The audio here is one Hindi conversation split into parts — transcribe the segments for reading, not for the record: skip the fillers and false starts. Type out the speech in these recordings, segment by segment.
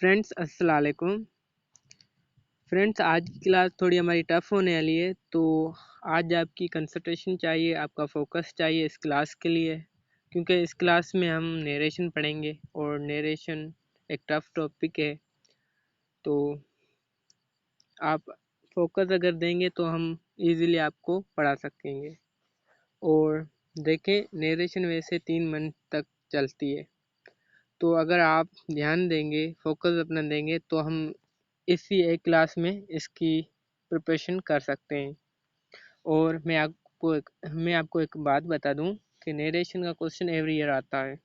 फ्रेंड्स अस्सलाम वालेकुम। फ्रेंड्स आज की क्लास थोड़ी हमारी टफ़ होने वाली है, तो आज आपकी कंसंट्रेशन चाहिए, आपका फोकस चाहिए इस क्लास के लिए, क्योंकि इस क्लास में हम नरेशन पढ़ेंगे और नरेशन एक टफ़ टॉपिक है। तो आप फोकस अगर देंगे तो हम इजीली आपको पढ़ा सकेंगे। और देखें, नरेशन वैसे 3 मंथ तक चलती है, तो अगर आप ध्यान देंगे, फोकस अपना देंगे, तो हम इसी एक क्लास में इसकी प्रिपरेशन कर सकते हैं। और मैं आपको एक बात बता दूं कि नरेशन का क्वेश्चन एवरी ईयर आता है।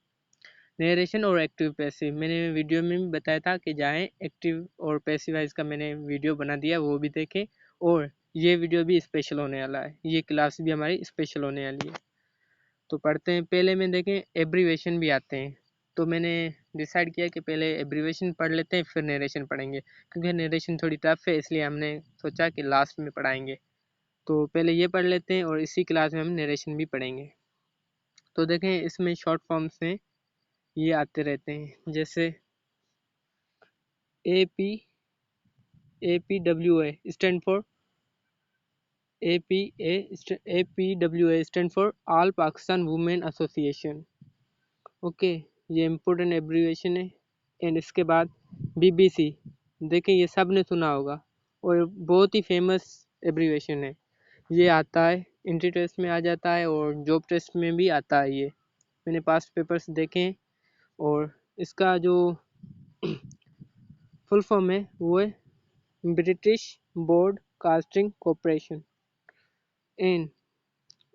नरेशन और एक्टिव पैसिव मैंने वीडियो में भी बताया था कि जाएं, एक्टिव और पैसिव वाइज का मैंने वीडियो बना दिया, वो भी देखें। और ये वीडियो भी स्पेशल होने वाला है, ये क्लास भी हमारी स्पेशल होने वाली है। तो पढ़ते हैं। पहले में देखें, एब्रीवेशन भी आते हैं, तो मैंने डिसाइड किया कि पहले एब्रीवेशन पढ़ लेते हैं, फिर नरेशन पढ़ेंगे, क्योंकि नरेशन थोड़ी टफ है, इसलिए हमने सोचा कि लास्ट में पढ़ाएंगे। तो पहले ये पढ़ लेते हैं और इसी क्लास में हम नरेशन भी पढ़ेंगे। तो देखें, इसमें शॉर्ट फॉर्म्स में ये आते रहते हैं, जैसे APWA stand for APWA stand for all Pakistan women association. Okay, ये इम्पोर्टेंट एब्रीवेशन है। एंड इसके बाद BBC, देखें ये सब ने सुना होगा और बहुत ही फेमस एब्रीवेशन है। ये आता है एंट्री टेस्ट में, आ जाता है और जॉब टेस्ट में भी आता है। ये मैंने पास्ट पेपर्स देखे हैं। और इसका जो फुल फॉर्म है वो है ब्रिटिश ब्रॉडकास्टिंग कॉरपोरेशन। एंड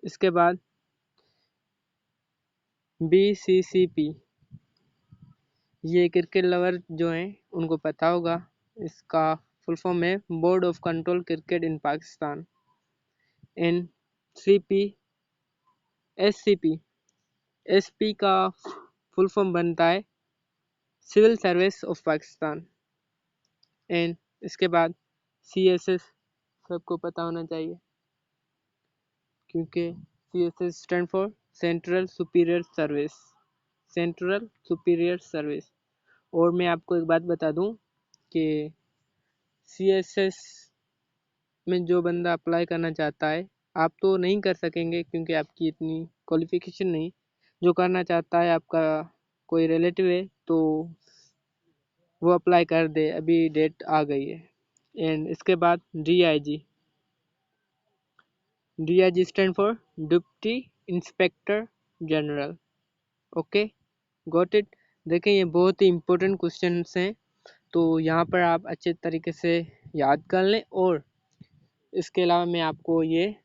इसके बाद BCCP, ये क्रिकेट लवर जो हैं उनको पता होगा, इसका फुल फॉर्म है board of control cricket in Pakistan. And SP का फुल फॉर्म बनता है civil service of Pakistan. And इसके बाद CSS सबको पता होना चाहिए, क्योंकि CSS stand for central superior service. और मैं आपको एक बात बता दूं कि CSS में जो बंदा अप्लाई करना चाहता है, आप तो नहीं कर सकेंगे क्योंकि आपकी इतनी क्वालिफिकेशन नहीं। जो करना चाहता है, आपका कोई रिलेटिव है, तो वो अप्लाई कर दे, अभी डेट आ गई है। एंड इसके बाद DIG stand for deputy inspector general. Okay, got it. देखें, ये बहुत ही इम्पोर्टेंट क्वेश्चन हैं, तो यहाँ पर आप अच्छे तरीके से याद कर लें। और इसके अलावा मैं आपको ये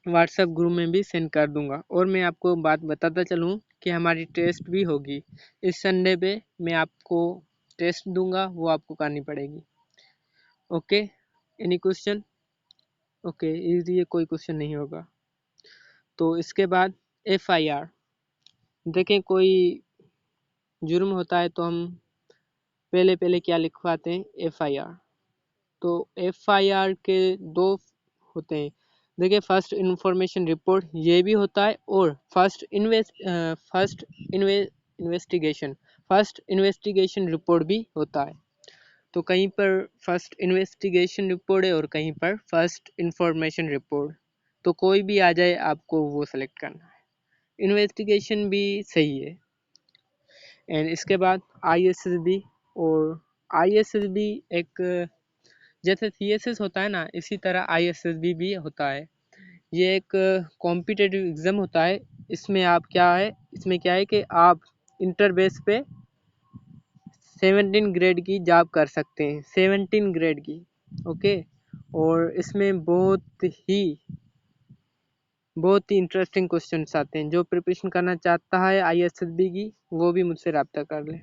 व्हाट्सएप ग्रुप में भी सेंड कर दूंगा। और मैं आपको बात बताता चलूँ कि हमारी टेस्ट भी होगी इस संडे पे। मैं आपको टेस्ट दूंगा, वो आपको करनी पड़ेगी। Okay, any question? ओके, ये कोई क्वेश्चन नहीं होगा। तो इसके बाद FIR, देखें कोई जुर्म होता है तो हम पहले क्या लिखवाते हैं, FIR। तो FIR के 2 होते हैं। देखिए, फर्स्ट इंफॉर्मेशन रिपोर्ट ये भी होता है, और फर्स्ट इन्वेस्टिगेशन रिपोर्ट भी होता है। तो कहीं पर फर्स्ट इन्वेस्टिगेशन रिपोर्ट है और कहीं पर फर्स्ट इंफॉर्मेशन रिपोर्ट, तो कोई भी आ जाए, आपको वो सेलेक्ट करना है। इन्वेस्टिगेशन भी सही है। एंड इसके बाद ISSB, और ISSB एक जैसे CSS होता है ना, इसी तरह ISSB भी होता है। ये एक कॉम्पिटिटिव एग्ज़ाम होता है। इसमें क्या है कि आप इंटर बेस पे 17 ग्रेड की जॉब कर सकते हैं, 17 ग्रेड की। ओके, और इसमें बहुत ही इंटरेस्टिंग क्वेश्चंस आते हैं। जो प्रिपरेशन करना चाहता है ISSB की, वो भी मुझसे रब्ता कर ले।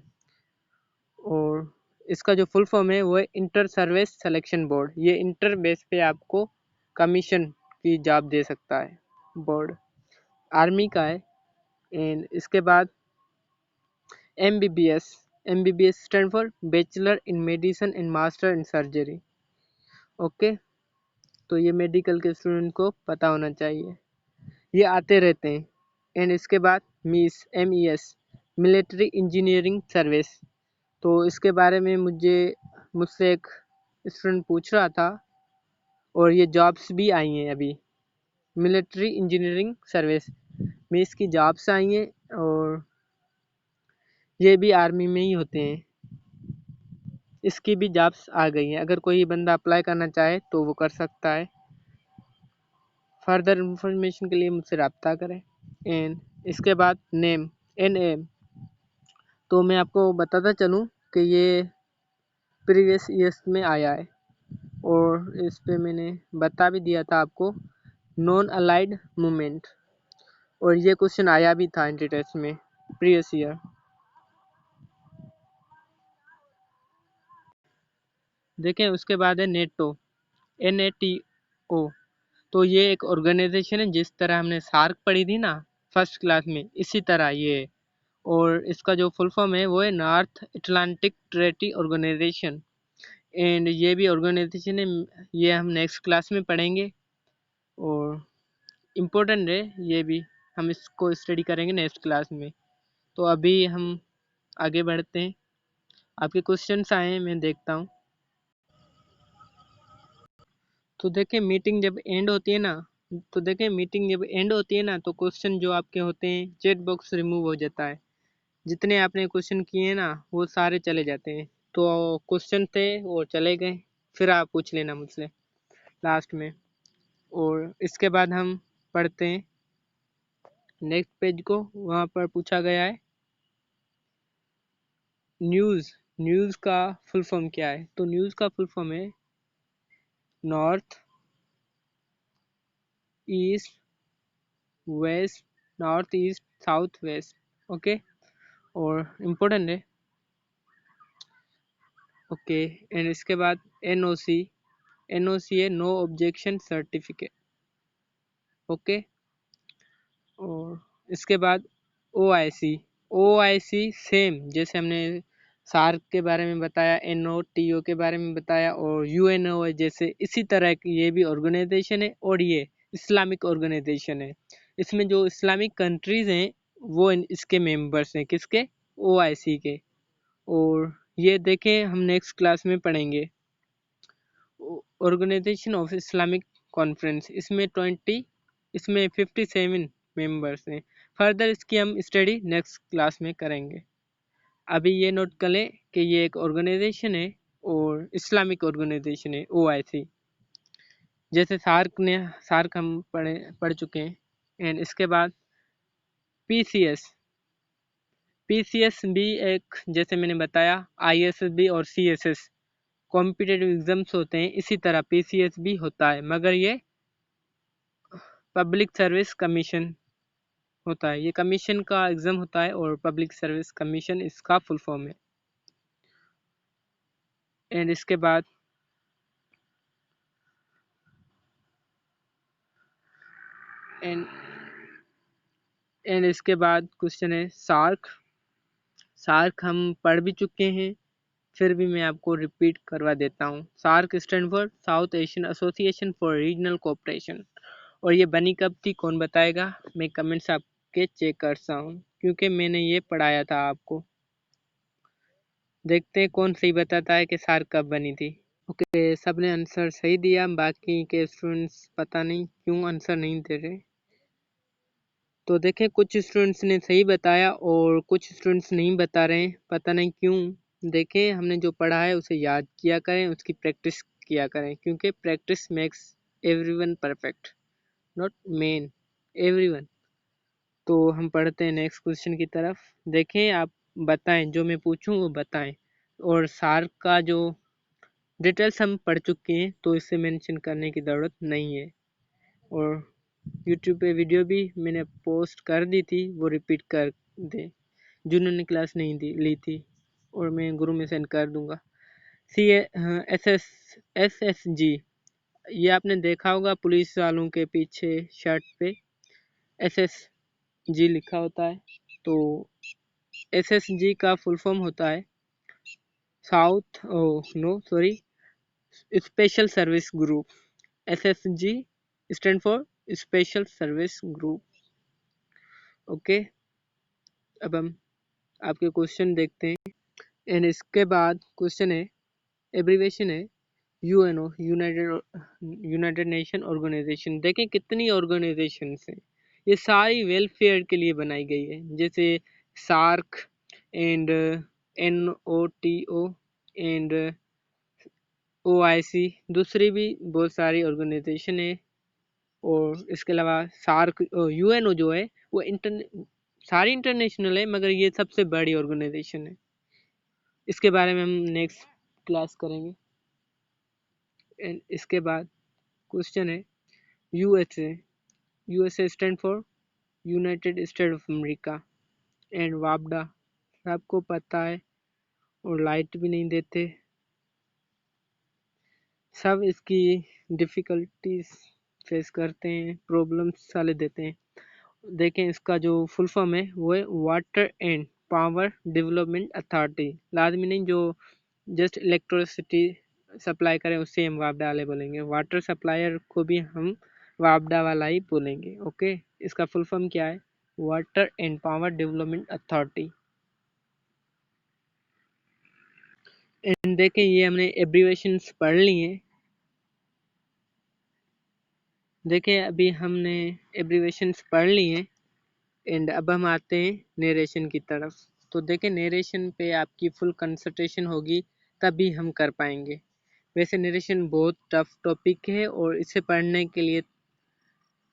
और इसका जो फुल फॉर्म है वो है इंटर सर्विस सिलेक्शन बोर्ड। ये इंटर बेस पे आपको कमीशन की जॉब दे सकता है बोर्ड, आर्मी का है। एंड इसके बाद MBBS stand for bachelor in medicine and master in surgery. Okay, तो ये मेडिकल के स्टूडेंट को पता होना चाहिए, ये आते रहते हैं। एंड इसके बाद MES मिलिट्री इंजीनियरिंग सर्विस, तो इसके बारे में मुझसे एक स्टूडेंट पूछ रहा था, और ये जॉब्स भी आई हैं अभी। मिलिट्री इंजीनियरिंग सर्विस में इसकी जॉब्स आई हैं, और ये भी आर्मी में ही होते हैं। इसकी भी जॉब्स आ गई हैं। अगर कोई बंदा अप्लाई करना चाहे तो वो कर सकता है। फर्दर इंफॉर्मेशन के लिए मुझसे रब्ता करें। एंड इसके बाद नेम NAM, तो मैं आपको बताता चलूँ कि ये प्रीवियस ईयर्स में आया है, और इस पे मैंने बता भी दिया था आपको, नॉन अलाइड मूवमेंट, और ये क्वेश्चन आया भी था एंट्री टेस्ट में प्रीवियस ईयर। देखें, उसके बाद है नेटो NATO। तो ये एक ऑर्गेनाइजेशन है, जिस तरह हमने सार्क पढ़ी थी ना फर्स्ट क्लास में, इसी तरह ये है। और इसका जो फुल फॉर्म है वो है North Atlantic treaty organisation. And ये भी ऑर्गेनाइजेशन है, ये हम नेक्स्ट क्लास में पढ़ेंगे, और इम्पोर्टेंट है ये भी। हम इसको स्टडी करेंगे नेक्स्ट क्लास में। तो अभी हम आगे बढ़ते हैं। आपके क्वेश्चंस आए हैं, मैं देखता हूँ। तो देखें, मीटिंग जब एंड होती है ना तो क्वेश्चन जो आपके होते हैं चैट बॉक्स रिमूव हो जाता है। जितने आपने क्वेश्चन किए हैं ना वो सारे चले जाते हैं। तो क्वेश्चन थे वो चले गए, फिर आप पूछ लेना मुझसे लास्ट में। और इसके बाद हम पढ़ते हैं नेक्स्ट पेज को। वहाँ पर पूछा गया है न्यूज़ का फुल फॉर्म क्या है। तो न्यूज़ का फुल फॉर्म है north east west, north east south west. Okay, और इम्पोर्टेंट है। ओके, एंड इसके बाद NOC है नो ऑब्जेक्शन सर्टिफिकेट। ओके, और इसके बाद OIC सेम जैसे हमने सार्क के बारे में बताया, NOTO के बारे में बताया, और UNO जैसे इसी तरह की ये भी ऑर्गेनाइजेशन है, और ये इस्लामिक ऑर्गेनाइजेशन है। इसमें जो इस्लामिक कंट्रीज हैं वो इसके मेंबर्स हैं, किसके? OIC के। और ये देखें, हम नेक्स्ट क्लास में पढ़ेंगे ऑर्गेनाइजेशन ऑफ इस्लामिक कॉन्फ्रेंस। इसमें 57 मेंबर्स हैं। फर्दर इसकी हम स्टडी नेक्स्ट क्लास में करेंगे। अभी ये नोट कर लें कि ये एक ऑर्गेनाइजेशन है, और इस्लामिक ऑर्गेनाइजेशन है OIC। जैसे सार्क हम पढ़ चुके हैं। एंड इसके बाद PCS भी एक, जैसे मैंने बताया ISSB और CSS कॉम्पिटिटिव एग्जाम्स होते हैं, इसी तरह PCS भी होता है, मगर ये पब्लिक सर्विस कमीशन होता है। ये कमीशन का एग्जाम होता है, और पब्लिक सर्विस कमीशन इसका फुल फॉर्म है। एंड इसके बाद क्वेश्चन है सार्क हम पढ़ भी चुके हैं, फिर भी मैं आपको रिपीट करवा देता हूँ। SAARC stand for South Asian association for regional cooperation. और ये बनी कब थी, कौन बताएगा? मैं कमेंट्स आपके चेक करता हूँ, क्योंकि मैंने ये पढ़ाया था आपको। देखते हैं कौन सही बताता है कि सार्क कब बनी थी। ओके, सबने आंसर सही दिया, बाकी के स्टूडेंट्स पता नहीं क्यों आंसर नहीं दे रहे। तो देखें, कुछ स्टूडेंट्स ने सही बताया और कुछ स्टूडेंट्स नहीं बता रहे हैं, पता नहीं क्यों। देखें, हमने जो पढ़ा है उसे याद किया करें, उसकी प्रैक्टिस किया करें, क्योंकि practice makes everyone perfect, not main, everyone. तो हम पढ़ते हैं नेक्स्ट क्वेश्चन की तरफ। देखें, आप बताएं, जो मैं पूछूं वो बताएं। और सार्क का जो डिटेल्स हम पढ़ चुके हैं, तो इसे मेंशन करने की ज़रूरत नहीं है। और यूट्यूब पे वीडियो भी मैंने पोस्ट कर दी थी, वो रिपीट कर दे जिन्होंने क्लास नहीं ली थी, और मैं ग्रुप में सेंड कर दूंगा। SSG, ये आपने देखा होगा पुलिस वालों के पीछे शर्ट पे SSG लिखा होता है। तो SSG का फुल फॉर्म होता है special service group. SSG stand for special service group. Okay, अब हम आपके क्वेश्चन देखते हैं। एंड इसके बाद क्वेश्चन है, एब्रीवेशन है यूएनओ, यूनाइटेड नेशन ऑर्गेनाइजेशन। देखें कितनी ऑर्गेनाइजेशन हैं, ये सारी वेलफेयर के लिए बनाई गई है, जैसे SAARC and NOTO and OIC, दूसरी भी बहुत सारी ऑर्गेनाइजेशन है। और इसके अलावा सार्क, यूएनओ जो है वो सारी इंटरनेशनल है, मगर ये सबसे बड़ी ऑर्गेनाइजेशन है। इसके बारे में हम नेक्स्ट क्लास करेंगे। एंड इसके बाद क्वेश्चन है USA stand for United State of America. And वापडा सबको पता है, और लाइट भी नहीं देते, सब इसकी डिफ़िकल्टीज फेस करते हैं, प्रॉब्लम्स साले देते हैं। देखें इसका जो फुल फॉर्म है वो है water and power development authority. लाजमी नहीं जो जस्ट इलेक्ट्रिसिटी सप्लाई करें उससे हम वापडा वाले बोलेंगे, वाटर सप्लायर को भी हम वापडा वाला ही बोलेंगे। ओके, इसका फुल फॉर्म क्या है? Water and power development authority. And देखें ये हमने एब्रीवेशंस पढ़ ली हैं। देखें अभी हमने एब्रीवेशंस पढ़ ली हैं एंड अब हम आते हैं नरेशन की तरफ। तो देखें नरेशन पे आपकी फुल कंसंट्रेशन होगी तभी हम कर पाएंगे। वैसे नरेशन बहुत टफ टॉपिक है और इसे पढ़ने के लिए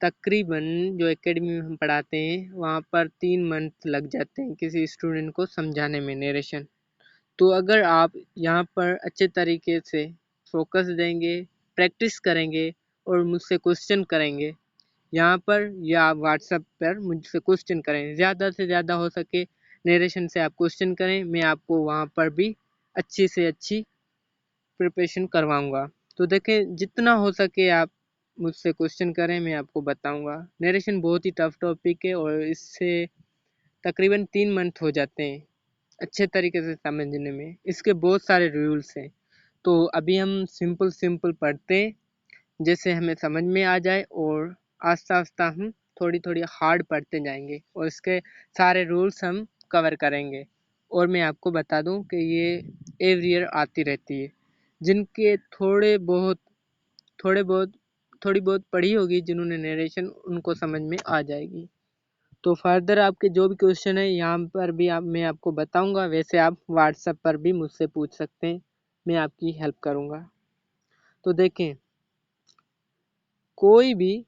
तकरीबन जो एकेडमी में हम पढ़ाते हैं वहाँ पर 3 मंथ लग जाते हैं किसी स्टूडेंट को समझाने में नरेशन। तो अगर आप यहाँ पर अच्छे तरीके से फोकस देंगे, प्रैक्टिस करेंगे और मुझसे क्वेश्चन करेंगे यहाँ पर या आप व्हाट्सएप पर मुझसे क्वेश्चन करें, ज़्यादा से ज़्यादा हो सके नरेशन से आप क्वेश्चन करें, मैं आपको वहाँ पर भी अच्छी से अच्छी प्रिपरेशन करवाऊँगा। तो देखें जितना हो सके आप मुझसे क्वेश्चन करें, मैं आपको बताऊँगा। नरेशन बहुत ही टफ टॉपिक है और इससे तकरीबन 3 मंथ हो जाते हैं अच्छे तरीके से समझने में। इसके बहुत सारे रूल्स हैं, तो अभी हम सिंपल सिंपल पढ़ते हैं जैसे हमें समझ में आ जाए, और आस्ता आस्ता हम थोड़ी थोड़ी हार्ड पढ़ते जाएंगे और इसके सारे रूल्स हम कवर करेंगे। और मैं आपको बता दूं कि ये एवरी ईयर आती रहती है। जिनके थोड़ी बहुत पढ़ी होगी, जिन्होंने नरेशन, उनको समझ में आ जाएगी। तो फर्दर आपके जो भी क्वेश्चन है यहाँ पर भी मैं आपको बताऊंगा। वैसे आप व्हाट्सएप पर भी मुझसे पूछ सकते हैं, मैं आपकी हेल्प करूंगा। तो देखें कोई भी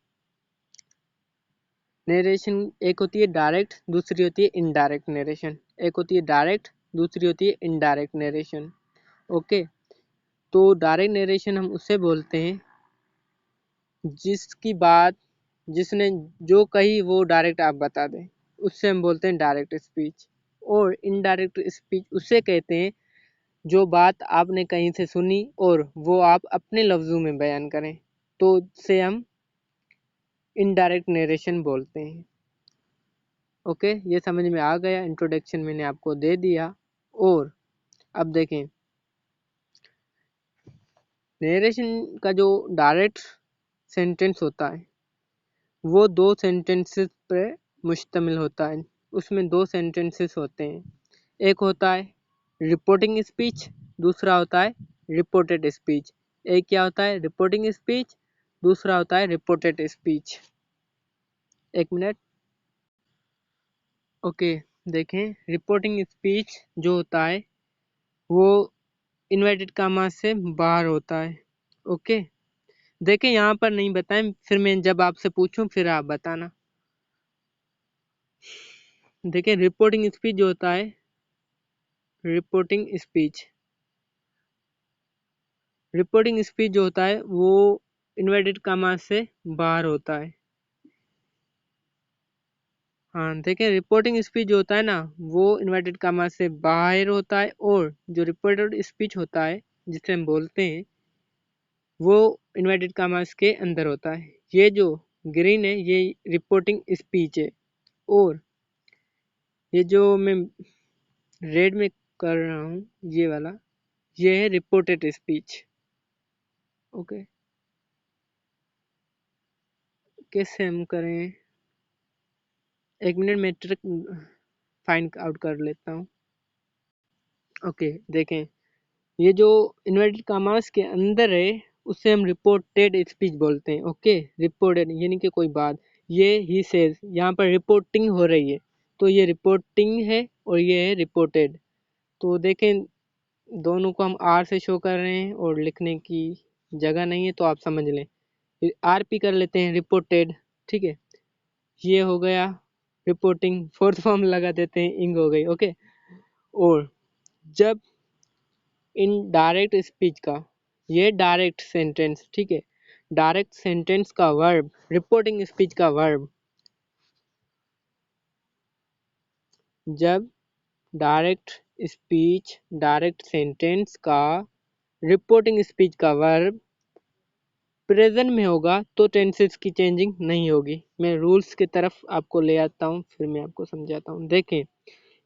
नरेशन एक होती है डायरेक्ट, दूसरी होती है इनडायरेक्ट नरेशन। एक होती है डायरेक्ट, दूसरी होती है इनडायरेक्ट नरेशन। ओके, तो डायरेक्ट नरेशन हम उससे बोलते हैं जिसकी बात जिसने जो कही वो डायरेक्ट आप बता दें, उससे हम बोलते हैं डायरेक्ट स्पीच। और इनडायरेक्ट स्पीच उसे कहते हैं जो बात आपने कहीं से सुनी और वो आप अपने लफ्ज़ों में बयान करें, तो उसे हम इनडायरेक्ट नरेशन बोलते हैं। ओके, ये समझ में आ गया, इंट्रोडक्शन मैंने आपको दे दिया। और अब देखें नरेशन का जो डायरेक्ट सेंटेंस होता है वो 2 सेंटेंसेस पर मुश्तमिल होता है। उसमें 2 सेंटेंसेस होते हैं, एक होता है रिपोर्टिंग स्पीच, दूसरा होता है रिपोर्टेड स्पीच। एक क्या होता है रिपोर्टिंग स्पीच, दूसरा होता है रिपोर्टेड स्पीच। एक मिनट। ओके, देखें रिपोर्टिंग स्पीच जो होता है वो इन्वर्टेड कामा से बाहर होता है। ओके, देखें यहाँ पर नहीं बताएं, फिर मैं जब आपसे पूछूं फिर आप बताना। देखें रिपोर्टिंग स्पीच जो होता है, रिपोर्टिंग स्पीच जो होता है वो इन्वर्टेड कामा से बाहर होता है। हाँ, देखें रिपोर्टिंग स्पीच जो होता है ना वो इन्वर्टेड कामा से बाहर होता है, और जो रिपोर्टेड स्पीच होता है जिसे हम बोलते हैं वो इन्वर्टेड कामास के अंदर होता है। ये जो ग्रीन है ये रिपोर्टिंग स्पीच है, और ये जो मैं रेड में कर रहा हूँ ये वाला, ये है रिपोर्टेड स्पीच। ओके, कैसे हम करें, एक मिनट में ट्रिक फाइंड आउट कर लेता हूँ। ओके देखें, ये जो इन्वर्टेड कॉमास के अंदर है उसे हम रिपोर्टेड स्पीच बोलते हैं। ओके, रिपोर्टेड यानी कि कोई बात, ये ही सेज, यहाँ पर रिपोर्टिंग हो रही है तो ये रिपोर्टिंग है और ये है रिपोर्टेड। तो देखें, दोनों को हम आर से शो कर रहे हैं और लिखने की जगह नहीं है तो आप समझ लें, आर पी कर लेते हैं, रिपोर्टेड। ठीक है, ये हो गया रिपोर्टिंग, फोर्थ फॉर्म लगा देते हैं, इंग हो गई। ओके, और जब इन डायरेक्ट स्पीच का, ये डायरेक्ट सेंटेंस, ठीक है, डायरेक्ट सेंटेंस का वर्ब, रिपोर्टिंग स्पीच का वर्ब, जब डायरेक्ट स्पीच, डायरेक्ट सेंटेंस का रिपोर्टिंग स्पीच का वर्ब प्रेजेंट में होगा तो टेंसेस की चेंजिंग नहीं होगी। मैं रूल्स की तरफ आपको ले आता हूँ, फिर मैं आपको समझाता हूँ। देखें,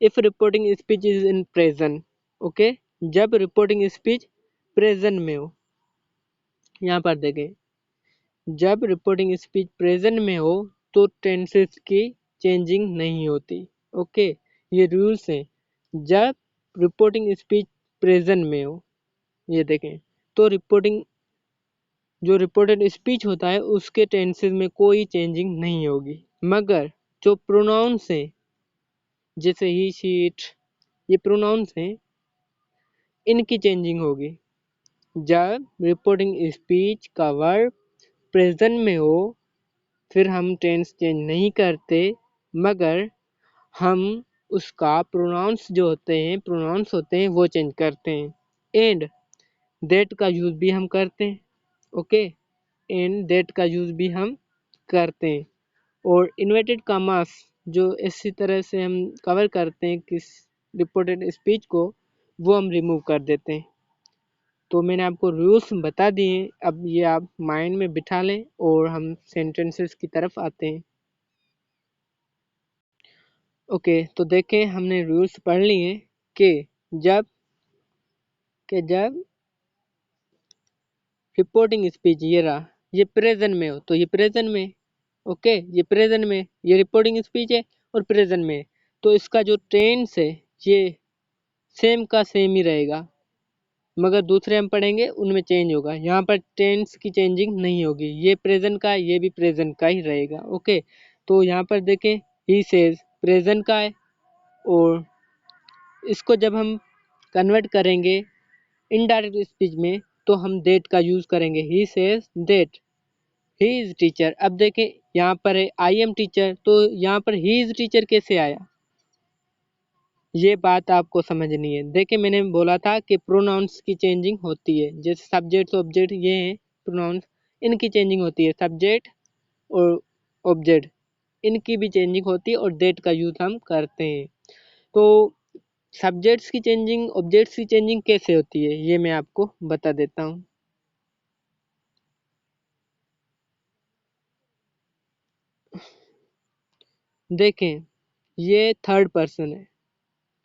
if reporting speech is in present, okay, जब रिपोर्टिंग स्पीच प्रेजेंट में हो, यहाँ पर देखें, जब रिपोर्टिंग स्पीच प्रेजेंट में हो तो टेंसेस की चेंजिंग नहीं होती। ओके, ये रूल्स हैं। जब रिपोर्टिंग स्पीच प्रेजेंट में हो, ये देखें, तो रिपोर्टिंग, जो रिपोर्टेड स्पीच होता है उसके टेंसेस में कोई चेंजिंग नहीं होगी, मगर जो प्रोनाउंस हैं, जैसे ही, शी, इट, ये प्रोनाउंस हैं, इनकी चेंजिंग होगी। जब रिपोर्टिंग स्पीच का वर्ब प्रेजेंट में हो फिर हम टेंस चेंज नहीं करते, मगर हम उसका प्रोनाउंस जो होते हैं, प्रोनाउंस होते हैं वो चेंज करते हैं। एंड दैट का यूज़ भी हम करते हैं। ओके, एंड दैट का यूज़ भी हम करते हैं। और इन्वर्टेड कॉमास जो इसी तरह से हम कवर करते हैं किस रिपोर्टेड स्पीच को, वो हम रिमूव कर देते हैं। तो मैंने आपको रूल्स बता दिए, अब ये आप माइंड में बिठा लें और हम सेंटेंसेस की तरफ आते हैं। ओके, तो देखें, हमने रूल्स पढ़ लिए कि जब रिपोर्टिंग स्पीच, ये रहा, ये प्रेजेंट में हो तो ये प्रेजेंट में, ओके, ये प्रेजेंट में, ये रिपोर्टिंग स्पीच है और प्रेजेंट में, तो इसका जो टेंस है ये सेम का सेम ही रहेगा, मगर दूसरे हम पढ़ेंगे उनमें चेंज होगा। यहाँ पर टेंस की चेंजिंग नहीं होगी, ये प्रेजेंट का है, ये भी प्रेजेंट का ही रहेगा। ओके, तो यहाँ पर देखें, ही सेज प्रेजेंट का है और इसको जब हम कन्वर्ट करेंगे इनडायरेक्ट स्पीच में तो हम डेट का यूज़ करेंगे, he says that he is teacher. अब देखें, यहाँ पर है आई एम टीचर, तो यहाँ पर ही इज़ टीचर कैसे आया, ये बात आपको समझनी है। देखिए, मैंने बोला था कि प्रोनाउंस की चेंजिंग होती है, जैसे सब्जेक्ट ऑब्जेक्ट ये हैं प्रोनाउंस, इनकी चेंजिंग होती है, सब्जेक्ट और ऑब्जेक्ट इनकी भी चेंजिंग होती है और डेट का यूज़ हम करते हैं। तो सब्जेक्ट्स की चेंजिंग, ऑब्जेक्ट्स की चेंजिंग कैसे होती है ये मैं आपको बता देता हूँ। देखें, ये थर्ड पर्सन है,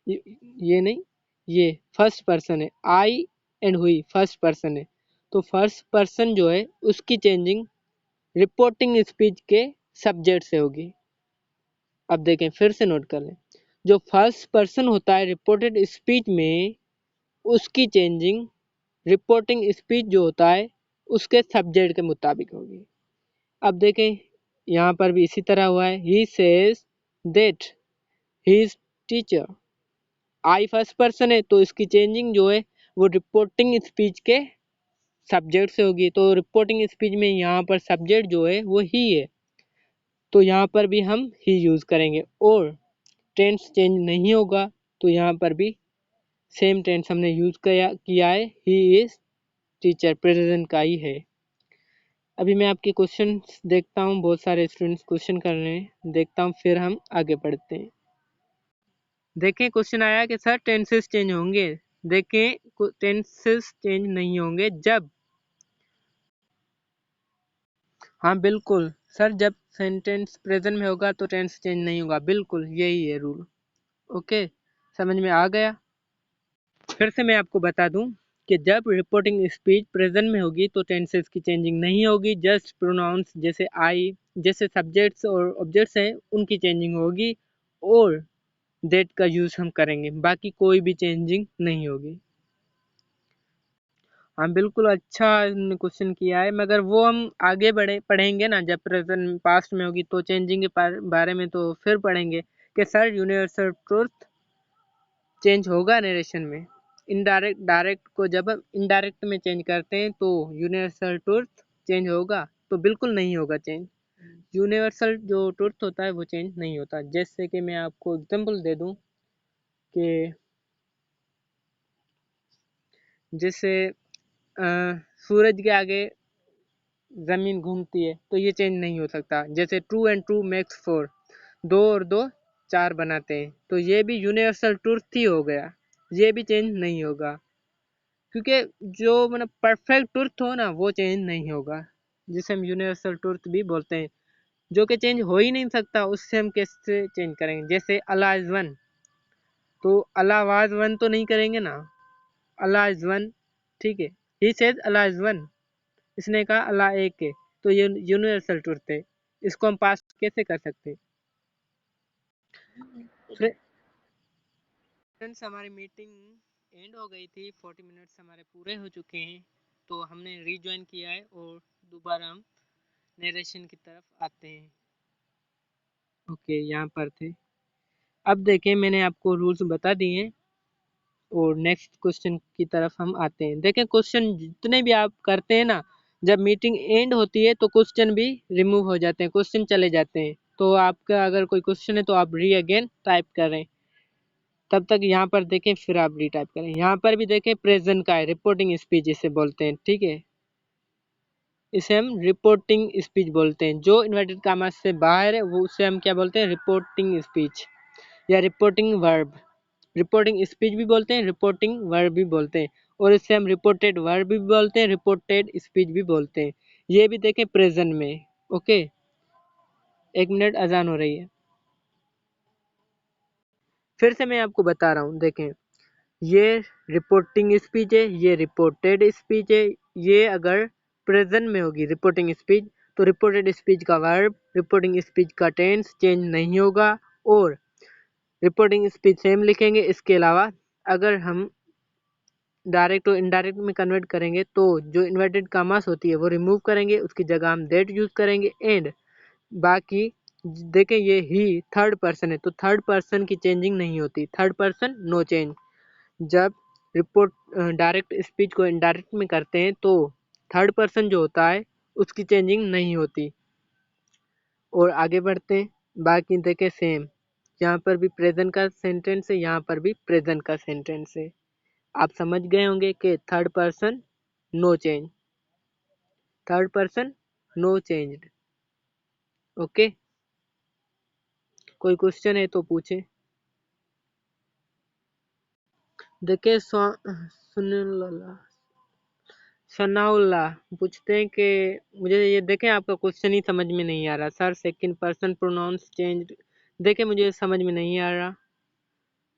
ये नहीं, ये फर्स्ट पर्सन है, आई एंड हुई फर्स्ट पर्सन है, तो फर्स्ट पर्सन जो है उसकी चेंजिंग रिपोर्टिंग स्पीच के सब्जेक्ट से होगी। अब देखें, फिर से नोट कर लें, जो फर्स्ट पर्सन होता है रिपोर्टेड स्पीच में उसकी चेंजिंग रिपोर्टिंग स्पीच जो होता है उसके सब्जेक्ट के मुताबिक होगी। अब देखें, यहाँ पर भी इसी तरह हुआ है, he says that he is teacher, I first person है तो इसकी चेंजिंग जो है वो रिपोर्टिंग स्पीच के सब्जेक्ट से होगी, तो रिपोर्टिंग स्पीच में यहाँ पर सब्जेक्ट जो है वो ही है, तो यहाँ पर भी हम ही यूज़ करेंगे और टेंस चेंज नहीं होगा, तो यहाँ पर भी सेम टेंस हमने यूज़ किया है, ही इज टीचर, प्रेजेंट का ही है। अभी मैं आपके क्वेश्चन देखता हूँ, बहुत सारे स्टूडेंट्स क्वेश्चन कर रहे हैं, देखता हूँ फिर हम आगे बढ़ते हैं। देखें, क्वेश्चन आया कि सर टेंसेस चेंज होंगे। देखें, टेंसेस चेंज नहीं होंगे जब, हाँ बिल्कुल सर, जब सेंटेंस प्रेजेंट में होगा तो टेंस चेंज नहीं होगा, बिल्कुल यही है रूल। ओके, समझ में आ गया। फिर से मैं आपको बता दूं कि जब रिपोर्टिंग स्पीच प्रेजेंट में होगी तो टेंसेस की चेंजिंग नहीं होगी, जस्ट प्रोनाउंस जैसे आई, जैसे सब्जेक्ट्स और ऑब्जेक्ट्स हैं उनकी चेंजिंग होगी, और दैट का यूज़ हम करेंगे, बाकी कोई भी चेंजिंग नहीं होगी। हाँ बिल्कुल, अच्छा क्वेश्चन किया है, मगर वो हम आगे पढ़ेंगे ना, जब प्रेजेंट पास्ट में होगी तो चेंजिंग के बारे में तो फिर पढ़ेंगे कि सर यूनिवर्सल ट्रुथ चेंज होगा नरेशन में। डायरेक्ट को जब हम इनडायरेक्ट में चेंज करते हैं तो यूनिवर्सल ट्रुथ चेंज होगा? तो बिल्कुल नहीं होगा चेंज। यूनिवर्सल जो ट्रुथ होता है वो चेंज नहीं होता। जैसे कि मैं आपको एग्जांपल दे दूं कि जैसे सूरज के आगे ज़मीन घूमती है तो ये चेंज नहीं हो सकता। जैसे 2 and 2 makes 4, 2 और 2 4 बनाते हैं, तो ये भी यूनिवर्सल ट्रुथ ही हो गया, ये भी चेंज नहीं होगा, क्योंकि जो मतलब परफेक्ट ट्रुथ हो ना वो चेंज नहीं होगा, जिसे हम यूनिवर्सल ट्रुथ भी बोलते हैं, जो कि चेंज हो ही नहीं सकता, उससे हम कैसे चेंज करेंगे। जैसे अल्लाह इज़ वन, तो अल्लाह वाज वन तो नहीं करेंगे ना, अल्लाह इज़ वन, ठीक है, he says Allah is one, इसने कहा अल्लाह एक है, तो ये यूनिवर्सल ट्रुथ है, इसको हम पास कैसे कर सकते हैं। फ्रेंड्स, हमारी मीटिंग एंड हो गई थी, 40 मिनट्स हमारे पूरे हो चुके हैं, तो हमने रीज्वाइन किया है और दोबारा हम नरेशन की तरफ आते हैं। ओके, यहाँ पर थे। अब देखें, मैंने आपको रूल्स बता दिए हैं और नेक्स्ट क्वेश्चन की तरफ हम आते हैं। देखें, क्वेश्चन जितने भी आप करते हैं ना, जब मीटिंग एंड होती है तो क्वेश्चन भी रिमूव हो जाते हैं, क्वेश्चन चले जाते हैं। तो आपका अगर कोई क्वेश्चन है तो आप री अगेन टाइप करें, तब तक यहाँ पर देखें, फिर आप री टाइप करें। यहाँ पर भी देखें, प्रेजेंट का है, रिपोर्टिंग स्पीच इसे बोलते हैं, ठीक है, इसे हम रिपोर्टिंग स्पीच बोलते हैं। जो इन्वर्टेड कामा से बाहर है वो उसे हम क्या बोलते हैं, रिपोर्टिंग स्पीच या रिपोर्टिंग वर्ब। रिपोर्टिंग स्पीच भी बोलते हैं, रिपोर्टिंग वर्ब भी बोलते हैं, और इसे हम रिपोर्टेड वर्ब भी बोलते हैं, रिपोर्टेड स्पीच भी बोलते हैं। ये भी देखें प्रेजेंट में। ओके, 1 मिनट, अजान हो रही है। फिर से मैं आपको बता रहा हूँ, देखें, ये रिपोर्टिंग स्पीच है, ये रिपोर्टेड स्पीच है। ये अगर प्रेजेंट में होगी रिपोर्टिंग स्पीच, तो रिपोर्टेड स्पीच का वर्ब, रिपोर्टिंग स्पीच का टेंस चेंज नहीं होगा, और रिपोर्टिंग स्पीच सेम लिखेंगे। इसके अलावा अगर हम डायरेक्ट और इनडायरेक्ट में कन्वर्ट करेंगे तो जो इन्वर्टेड कामास होती है वो रिमूव करेंगे, उसकी जगह हम दैट यूज करेंगे। एंड बाकी देखें, ये ही थर्ड पर्सन है, तो थर्ड पर्सन की चेंजिंग नहीं होती, थर्ड पर्सन नो चेंज। जब रिपोर्ट डायरेक्ट स्पीच को इनडायरेक्ट में करते हैं तो थर्ड पर्सन जो होता है उसकी चेंजिंग नहीं होती। और आगे बढ़ते हैं, बाकी देखें सेम, यहाँ पर भी प्रेजेंट का सेंटेंस है, यहाँ पर भी प्रेजेंट का सेंटेंस है। आप समझ गए होंगे कि third person no change, third person no changed. Okay, कोई क्वेश्चन है तो पूछे। देखिए, सनाउल्लाह पूछते हैं कि मुझे ये देखें, आपका क्वेश्चन ही समझ में नहीं आ रहा sir, second person pronouns change, देखें मुझे समझ में नहीं आ रहा,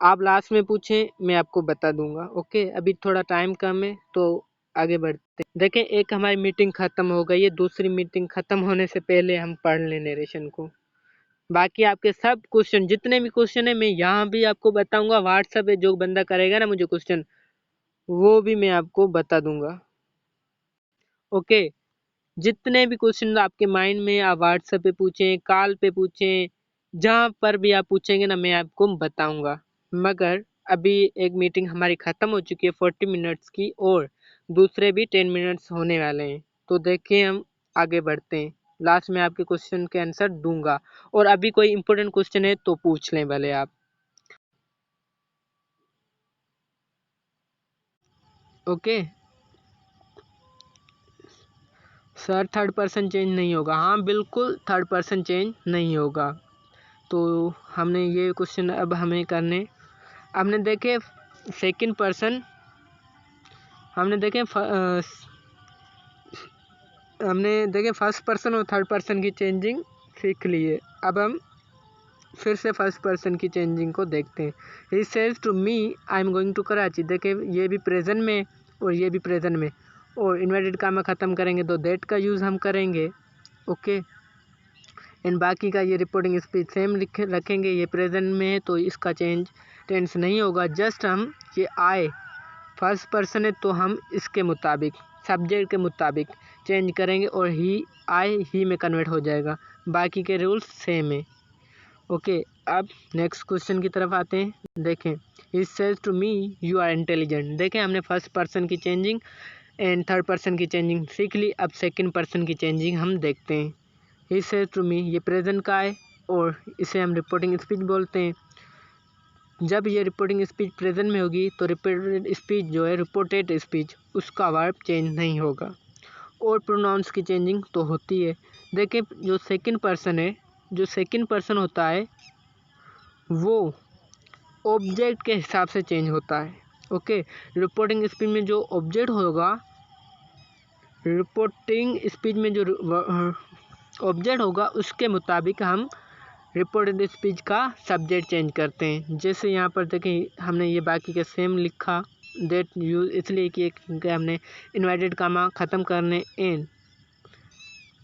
आप लास्ट में पूछें, मैं आपको बता दूंगा। ओके, अभी थोड़ा टाइम कम है तो आगे बढ़ते हैं। देखें, एक हमारी मीटिंग खत्म हो गई है, दूसरी मीटिंग खत्म होने से पहले हम पढ़ लें नरेशन को। बाकी आपके सब क्वेश्चन, जितने भी क्वेश्चन है, मैं यहाँ भी आपको बताऊंगा, व्हाट्सएप पे जो बंदा करेगा ना मुझे क्वेश्चन, वो भी मैं आपको बता दूंगा। ओके, जितने भी क्वेश्चन आपके माइंड में, आप व्हाट्सएप पे पूछें, कॉल पे पूछें, जहाँ पर भी आप पूछेंगे ना मैं आपको बताऊंगा। मगर अभी एक मीटिंग हमारी ख़त्म हो चुकी है 40 मिनट्स की, और दूसरे भी 10 मिनट्स होने वाले हैं, तो देखिए हम आगे बढ़ते हैं। लास्ट में आपके क्वेश्चन के आंसर दूंगा, और अभी कोई इंपॉर्टेंट क्वेश्चन है तो पूछ लें भले आप। Okay sir, third person change नहीं होगा? हाँ बिल्कुल, थर्ड पर्सन चेंज नहीं होगा। तो हमने ये क्वेश्चन अब हमें करने, हमने देखे सेकंड पर्सन, हमने देखे हमने देखे फर्स्ट पर्सन और थर्ड पर्सन की चेंजिंग सीख ली है। अब हम फिर से फर्स्ट पर्सन की चेंजिंग को देखते हैं। He says to me I am going to Karachi, देखे ये भी प्रेजेंट में और ये भी प्रेजेंट में, और इन्वर्टेड कामा ख़त्म करेंगे तो दैट का यूज़ हम करेंगे। ओके, एंड बाकी का ये रिपोर्टिंग स्पीच सेम रखेंगे। ये प्रेजेंट में है तो इसका चेंज टेंस नहीं होगा, जस्ट हम ये आए फर्स्ट पर्सन है तो हम इसके मुताबिक सब्जेक्ट के मुताबिक चेंज करेंगे और ही आई ही में कन्वर्ट हो जाएगा। बाकी के रूल्स सेम है। ओके, अब नेक्स्ट क्वेश्चन की तरफ आते हैं। देखें, he says to me you are intelligent. देखें, हमने फर्स्ट पर्सन की चेंजिंग एंड थर्ड पर्सन की चेंजिंग सीख ली। अब सेकंड पर्सन की चेंजिंग हम देखते हैं। ही सेज टू मी, ये प्रेजेंट का है और इसे हम रिपोर्टिंग स्पीच बोलते हैं। जब ये रिपोर्टिंग स्पीच प्रेजेंट में होगी तो रिपोर्टेड स्पीच जो है रिपोर्टेड स्पीच उसका वर्ब चेंज नहीं होगा। और प्रोनाउंस की चेंजिंग तो होती है। देखिए, जो सेकंड पर्सन है, जो सेकंड पर्सन होता है वो ऑब्जेक्ट के हिसाब से चेंज होता है। ओके, रिपोर्टिंग स्पीच में जो ऑब्जेक्ट होगा, रिपोर्टिंग स्पीच में जो ऑब्जेक्ट होगा उसके मुताबिक हम रिपोर्टेड स्पीच का सब्जेक्ट चेंज करते हैं। जैसे यहाँ पर देखें, हमने ये बाकी के सेम लिखा, डेट यूज इसलिए कि हमने इन्वर्टेड कामा ख़त्म करने एंड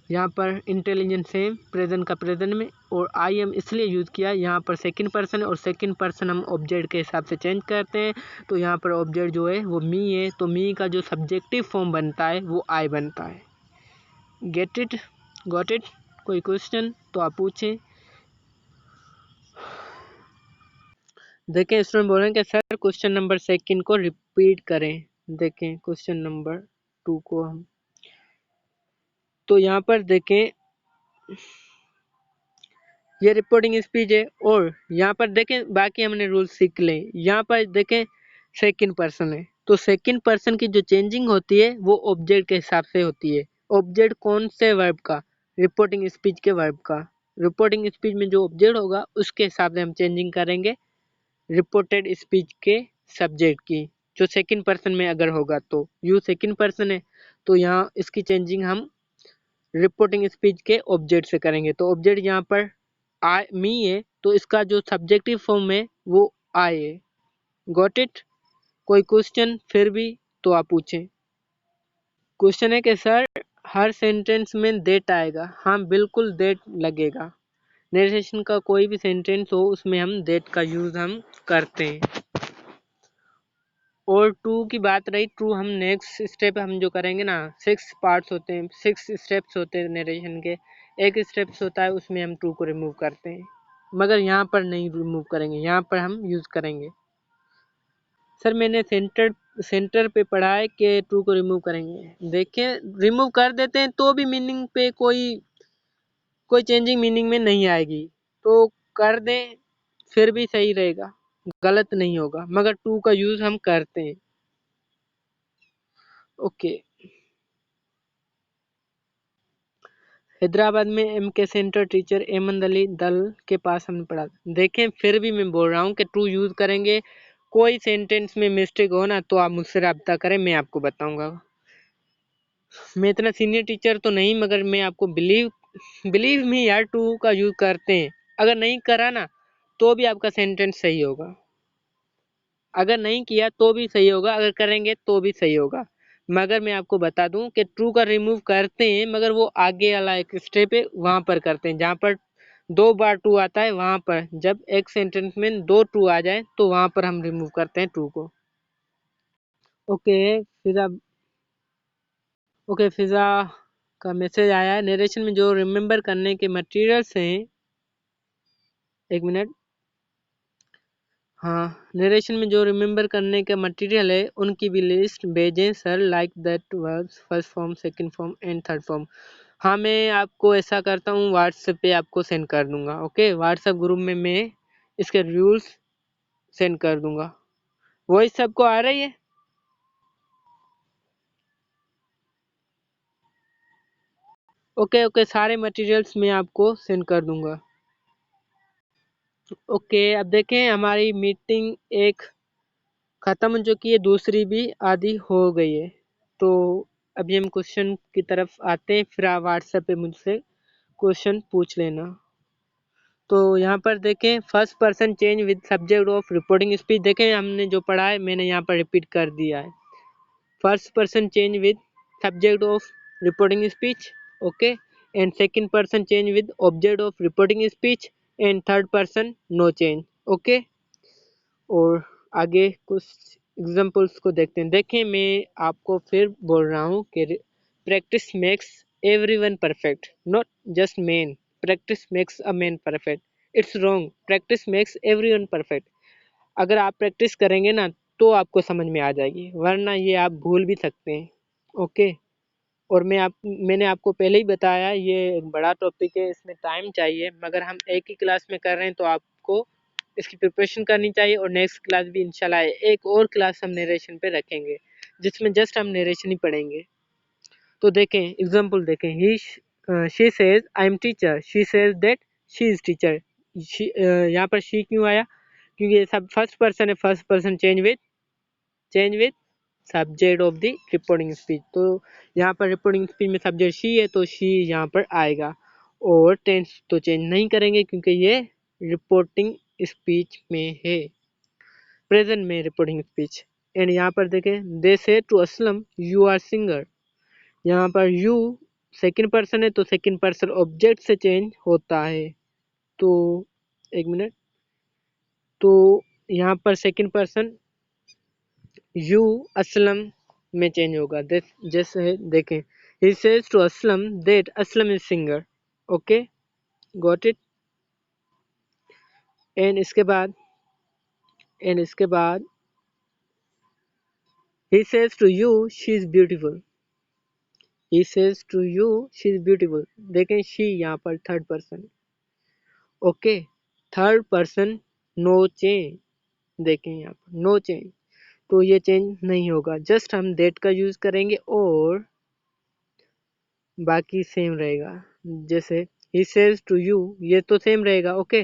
यहाँ पर इंटेलिजेंट सेम प्रेजेंट का प्रेजेंट में और आई एम इसलिए यूज़ किया। यहाँ पर सेकंड पर्सन है और सेकंड पर्सन हम ऑब्जेक्ट के हिसाब से चेंज करते हैं। तो यहाँ पर ऑब्जेक्ट जो है वो मी है, तो मी का जो सब्जेक्टिव फॉर्म बनता है वो आई बनता है। Get it, got it? कोई क्वेश्चन तो आप पूछें। देखें, स्टूडेंट बोल रहे हैं कि सर क्वेश्चन नंबर सेकंड को रिपीट करें। देखें क्वेश्चन नंबर 2 को हम, तो यहाँ पर देखें ये रिपोर्टिंग स्पीच है और यहाँ पर देखें बाकी हमने रूल सीख लें। यहाँ पर देखें सेकंड पर्सन है तो सेकंड पर्सन की जो चेंजिंग होती है वो ऑब्जेक्ट के हिसाब से होती है। ऑब्जेक्ट कौन से वर्ब का? रिपोर्टिंग स्पीच के वर्ब का। रिपोर्टिंग स्पीच में जो ऑब्जेक्ट होगा उसके हिसाब से हम चेंजिंग करेंगे रिपोर्टेड स्पीच के सब्जेक्ट की। जो सेकंड पर्सन में अगर होगा तो यू सेकंड पर्सन है तो यहाँ इसकी चेंजिंग हम रिपोर्टिंग स्पीच के ऑब्जेक्ट से करेंगे। तो ऑब्जेक्ट यहाँ पर आई मी है तो इसका जो सब्जेक्टिव फॉर्म है वो आई है। Got it? कोई क्वेश्चन फिर भी तो आप पूछें। क्वेश्चन है कि सर हर सेंटेंस में देट आएगा। हाँ बिल्कुल देट लगेगा। नरेशन का कोई भी सेंटेंस हो उसमें हम देट का यूज हम करते हैं। और टू की बात रही, टू हम नेक्स्ट स्टेप हम जो करेंगे ना, 6 पार्ट्स होते हैं, 6 स्टेप्स होते हैं नरेशन के। एक स्टेप्स होता है उसमें हम टू को रिमूव करते हैं, मगर यहाँ पर नहीं रिमूव करेंगे, यहाँ पर हम यूज करेंगे। सर मैंने सेंटर पे पढ़ा है कि टू को रिमूव करेंगे। देखिए रिमूव कर देते हैं तो भी मीनिंग पे कोई चेंजिंग मीनिंग में नहीं आएगी, तो कर दें फिर भी सही रहेगा, गलत नहीं होगा, मगर टू का यूज हम करते हैं। ओके, हैदराबाद में एम के सेंटर टीचर एमन अली दल के पास हमने पढ़ा। देखें फिर भी मैं बोल रहा हूँ कि टू यूज करेंगे। कोई सेंटेंस में मिस्टेक हो ना तो आप मुझसे रब्ता करें, मैं आपको बताऊंगा। मैं इतना सीनियर टीचर तो नहीं, मगर मैं आपको बिलीव में यार टू का यूज करते हैं। अगर नहीं करा ना तो भी आपका सेंटेंस सही होगा, अगर नहीं किया तो भी सही होगा, अगर करेंगे तो भी सही होगा। मगर मैं आपको बता दूं कि ट्रू का रिमूव करते हैं, मगर वो आगे वाला एक स्टेप है वहां पर करते हैं, जहां पर 2 बार ट्रू आता है वहां पर। जब एक सेंटेंस में 2 ट्रू आ जाए तो वहां पर हम रिमूव करते हैं ट्रू को। ओके फिजा, ओके फिजा का मैसेज आया है। नरेशन में जो रिमेम्बर करने के मटेरियल्स हैं, एक मिनट, हाँ, नरेशन में जो रिमेम्बर करने का मटेरियल है उनकी भी लिस्ट भेजें sir, like that verbs first form, second form and third form. हाँ मैं आपको ऐसा करता हूँ, व्हाट्सएप पे आपको सेंड कर दूंगा। ओके, व्हाट्सएप ग्रुप में मैं इसके रूल्स सेंड कर दूंगा। वही सबको आ रही है? ओके ओके, सारे मटेरियल्स मैं आपको सेंड कर दूंगा। ओके, अब देखें हमारी मीटिंग एक ख़त्म हो चुकी है, दूसरी भी आधी हो गई है। तो अभी हम क्वेश्चन की तरफ आते हैं, फिर आप व्हाट्सएप पे मुझसे क्वेश्चन पूछ लेना। तो यहाँ पर देखें first person change with subject of reporting speech. देखें हमने जो पढ़ा है मैंने यहाँ पर रिपीट कर दिया है। First person change with subject of reporting speech. Okay, and second person change with object of reporting speech and third person no change. Okay, और आगे कुछ एग्जांपल्स को देखते हैं। देखें, मैं आपको फिर बोल रहा हूँ कि practice makes everyone perfect, not just man. Practice makes a man perfect, it's wrong. Practice makes everyone perfect. अगर आप प्रैक्टिस करेंगे ना तो आपको समझ में आ जाएगी, वरना ये आप भूल भी सकते हैं। ओके, और मैंने आपको पहले ही बताया, ये एक बड़ा टॉपिक है, इसमें टाइम चाहिए, मगर हम एक ही क्लास में कर रहे हैं तो आपको इसकी प्रिपरेशन करनी चाहिए। और नेक्स्ट क्लास भी इंशाल्लाह एक और क्लास हम नरेशन पे रखेंगे, जिसमें जस्ट हम नरेशन ही पढ़ेंगे। तो देखें, एग्जांपल देखें। He she says I am teacher, she says that she is teacher. यहाँ पर शी क्यों आया? क्योंकि ये सब फर्स्ट पर्सन है, first person change with subject of the reporting speech. तो यहाँ पर रिपोर्टिंग स्पीच में सब्जेक्ट शी है तो शी यहाँ पर आएगा। और टेंस तो चेंज नहीं करेंगे क्योंकि ये रिपोर्टिंग स्पीच में है, प्रेजेंट में रिपोर्टिंग स्पीच। एंड यहाँ पर देखें, they say to Aslam you are singer. यहाँ पर यू सेकंड पर्सन है तो सेकंड पर्सन ऑब्जेक्ट से चेंज होता है। तो एक मिनट, तो यहाँ पर सेकंड पर्सन यू असलम में चेंज होगा। जैसे देखें, he says to Aslam that Aslam is singer। Okay, got it. And इसके बाद he says to you she is beautiful। he says to you she is beautiful। देखें, she यहाँ पर third person. Okay, third person no change. देखें यहाँ पर नो चेंज, तो ये चेंज नहीं होगा, जस्ट हम that का यूज करेंगे और बाकी सेम रहेगा। जैसे he says to you, ये तो सेम रहेगा। ओके,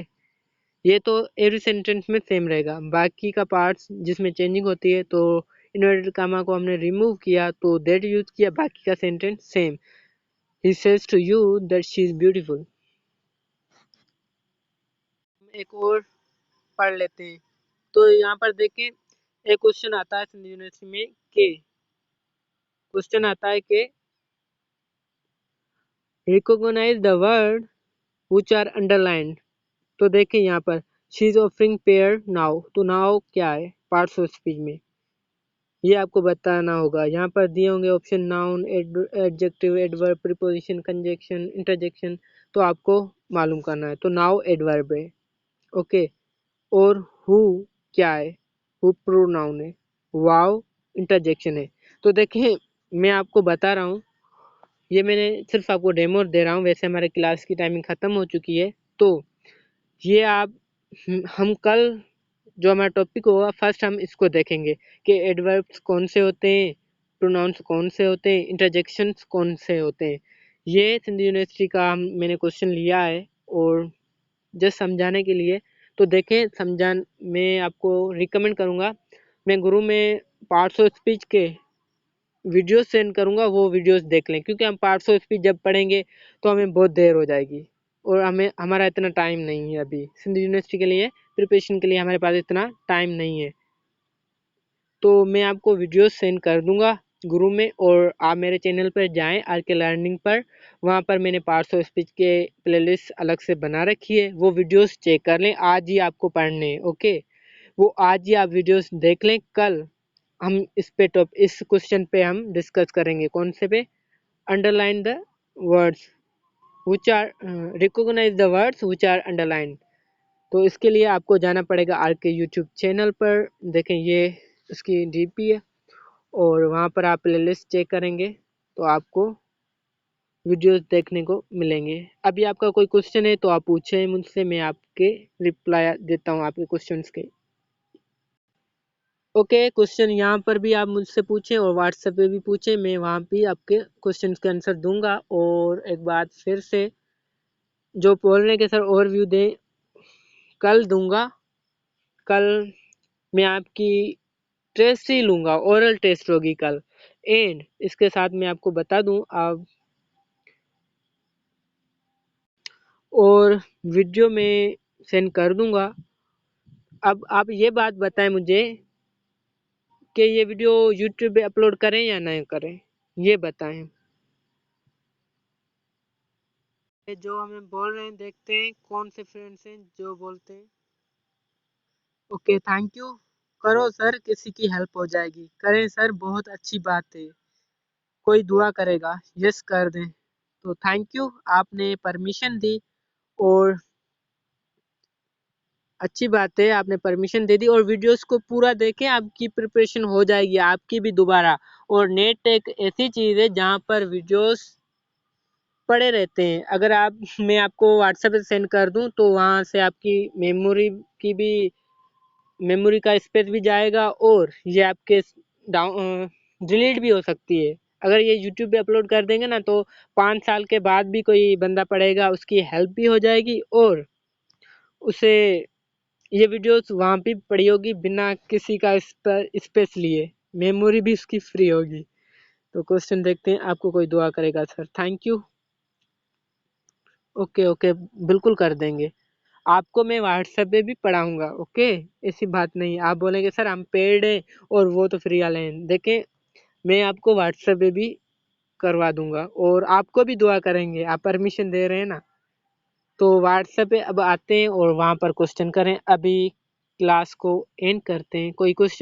ये तो एवरी सेंटेंस में सेम रहेगा। बाकी का पार्ट्स जिसमें चेंजिंग होती है, तो इन्वर्टेड कामा को हमने रिमूव किया तो दैट यूज किया, बाकी का sentence same. He says to you that she is beautiful. एक और पढ़ लेते हैं। तो यहाँ पर देखें, एक क्वेश्चन आता है सिंधु यूनिवर्सिटी में के क्वेश्चन आता है कि recognise the word which are underlined. तो देखें यहाँ पर she is offering prayer now, तो नाउ क्या है पार्ट्स ऑफ स्पीच में, ये आपको बताना होगा। यहाँ पर दिए होंगे option noun, adjective, adverb, preposition, conjunction, interjection, तो आपको मालूम करना है। तो नाउ एडवर्ब है। ओके, और हु क्या है? हु प्रोनाउन है। वाव इंटरजेक्शन है। तो देखिए, मैं आपको बता रहा हूँ, ये मैंने सिर्फ आपको डेमो दे रहा हूँ, वैसे हमारे क्लास की टाइमिंग ख़त्म हो चुकी है। तो ये आप हम कल जो हमारा टॉपिक होगा, फर्स्ट हम इसको देखेंगे कि एडवर्ब्स कौन से होते हैं, प्रोनाउंस कौन से होते हैं, इंटरजेक्शंस कौन से होते हैं। ये सिंधु यूनिवर्सिटी का मैंने क्वेश्चन लिया है और जस्ट समझाने के लिए। तो देखें, मैं आपको रिकमेंड करूँगा, मैं गुरु में पार्ट्स ऑफ स्पीच के वीडियोस सेंड करूँगा, वो वीडियोस देख लें, क्योंकि हम पार्ट्स ऑफ स्पीच जब पढ़ेंगे तो हमें बहुत देर हो जाएगी और हमारा इतना टाइम नहीं है। अभी सिंधु यूनिवर्सिटी के लिए प्रिपरेशन के लिए हमारे पास इतना टाइम नहीं है। तो मैं आपको वीडियोस सेंड कर दूंगा गुरु में, और आप मेरे चैनल पर जाएं आर के लर्निंग पर, वहाँ पर मैंने पार्ट्स ऑफ स्पीच के प्लेलिस्ट अलग से बना रखी है, वो वीडियोस चेक कर लें। आज ही आपको पढ़ने हैं। ओके, वो आज ही आप वीडियोस देख लें। कल हम इस क्वेश्चन पे हम डिस्कस करेंगे। कौन से पे? Underline the words which are recognise the words which are underline. तो इसके लिए आपको जाना पड़ेगा आर के यूट्यूब चैनल पर। देखें, ये उसकी डीपी है और वहाँ पर आप प्लेलिस्ट चेक करेंगे तो आपको वीडियोस देखने को मिलेंगे। अभी आपका कोई क्वेश्चन है तो आप पूछें मुझसे, मैं आपके रिप्लाई देता हूँ आपके क्वेश्चंस के। ओके, क्वेश्चन यहाँ पर भी आप मुझसे पूछें और व्हाट्सएप पे भी पूछें, मैं वहाँ भी आपके क्वेश्चन के आंसर दूंगा। और एक बात फिर से, जो बोलने के सर ओवरव्यू दें कल दूंगा। कल मैं आपकी टेस्ट ही लूँगा, ओरल टेस्ट होगी कल। एंड इसके साथ मैं आपको बता दूं, आप और वीडियो में सेंड कर दूंगा। अब आप ये बात बताएं मुझे कि ये वीडियो यूट्यूब पे अपलोड करें या नहीं करें, ये बताएं। जो हमें बोल रहे हैं, देखते हैं कौन से फ्रेंड्स हैं जो बोलते हैं। Okay, thank you. करो सर, किसी की हेल्प हो जाएगी। करें सर, बहुत अच्छी बात है। कोई दुआ करेगा, यस कर दें। तो थैंक यू, आपने परमिशन दी और अच्छी बात है, आपने परमिशन दे दी और वीडियोस को पूरा देखें, आपकी प्रिपरेशन हो जाएगी, आपकी भी दोबारा। और नेट एक ऐसी चीज़ है जहाँ पर वीडियोस पड़े रहते हैं। अगर आप मैं आपको व्हाट्सएप पे सेंड कर दूं तो वहाँ से आपकी मेमोरी की भी मेमोरी का स्पेस भी जाएगा और ये आपके डाउन डिलीट भी हो सकती है। अगर ये यूट्यूब पे अपलोड कर देंगे ना तो 5 साल के बाद भी कोई बंदा पढ़ेगा, उसकी हेल्प भी हो जाएगी और उसे ये वीडियोस वहाँ पे पड़ी होगी बिना किसी का स्पेस लिए। मेमोरी भी उसकी फ्री होगी। तो क्वेश्चन देखते हैं, आपको कोई दुआ करेगा sir. Thank you. Okay okay, बिल्कुल कर देंगे। आपको मैं व्हाट्सएप पे भी पढ़ाऊंगा। ओके, ऐसी बात नहीं। आप बोलेंगे सर हम पेड हैं और वो तो फ्री वाले हैं। देखें, मैं आपको व्हाट्सएप पे भी करवा दूंगा और आपको भी दुआ करेंगे। आप परमिशन दे रहे हैं ना, तो व्हाट्सएप पे अब आते हैं और वहाँ पर क्वेश्चन करें। अभी क्लास को एंड करते हैं। कोई क्वेश्चन?